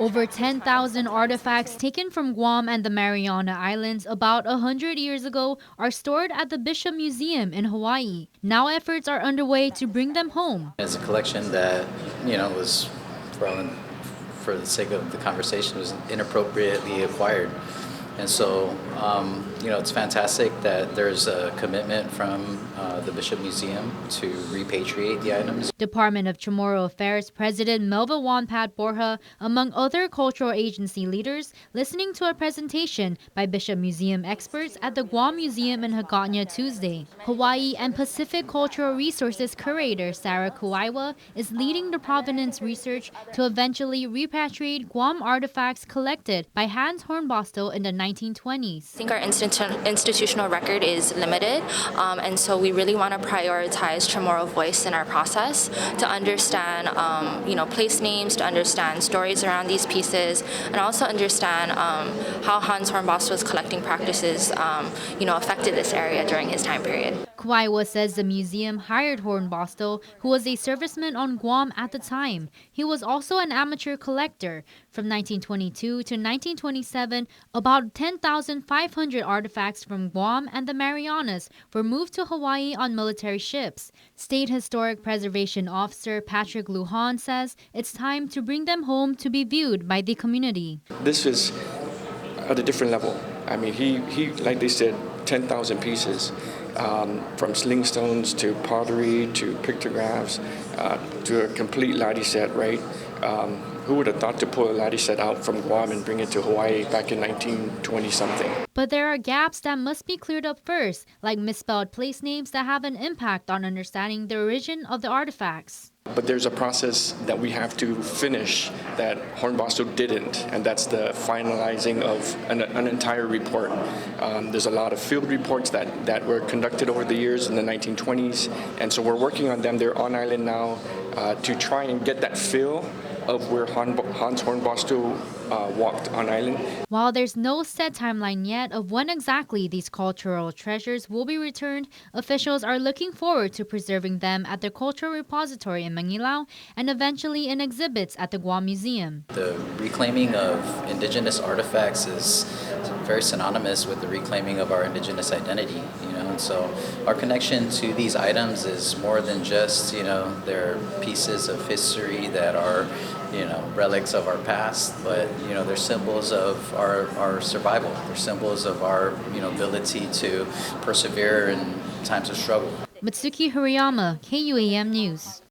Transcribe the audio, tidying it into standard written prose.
Over 10,000 artifacts taken from Guam and the Mariana Islands about 100 years ago are stored at the Bishop Museum in Hawaii. Now efforts are underway to bring them home. It's a collection that, was, for the sake of the conversation, was inappropriately acquired. And so, it's fantastic that there's a commitment from the Bishop Museum to repatriate the items. Department of Chamorro Affairs President Melva Wonpat Borja, among other cultural agency leaders, listening to a presentation by Bishop Museum experts at the Guam Museum in Hagåtña Tuesday. Hawaii and Pacific Cultural Resources curator Sarah Kuaiwa is leading the provenance research to eventually repatriate Guam artifacts collected by Hans Hornbostel in the 1920s. I think our institutional record is limited, and so we really want to prioritize Chamorro voice in our process to understand, place names, to understand stories around these pieces, and also understand how Hans Hornbostel's collecting practices, affected this area during his time period. Kuaiwa says the museum hired Hornbostel, who was a serviceman on Guam at the time. He was also an amateur collector. From 1922 to 1927, about 10,500 artifacts from Guam and the Marianas were moved to Hawaii on military ships. State Historic Preservation Officer Patrick Lujan says it's time to bring them home to be viewed by the community. This is at a different level. I mean, he like they said, 10,000 pieces. From slingstones to pottery to pictographs to a complete latte set, right? Who would have thought to pull a latte set out from Guam and bring it to Hawaii back in 1920-something? But there are gaps that must be cleared up first, like misspelled place names that have an impact on understanding the origin of the artifacts. But there's a process that we have to finish that Hornbostel didn't, and that's the finalizing of an entire report. There's a lot of field reports that were conducted over the years in the 1920s, and so we're working on them. They're on island now to try and get that feel of where Hans Hornbostel walked on island. While there's no set timeline yet of when exactly these cultural treasures will be returned, officials are looking forward to preserving them at the Cultural Repository in Manilao and eventually in exhibits at the Guam Museum. The reclaiming of indigenous artifacts is very synonymous with the reclaiming of our indigenous identity, and so our connection to these items is more than just, they're pieces of history that are, relics of our past, but, they're symbols of our survival. They're symbols of our, ability to persevere in times of struggle. Mitsuki Hirayama, KUAM News.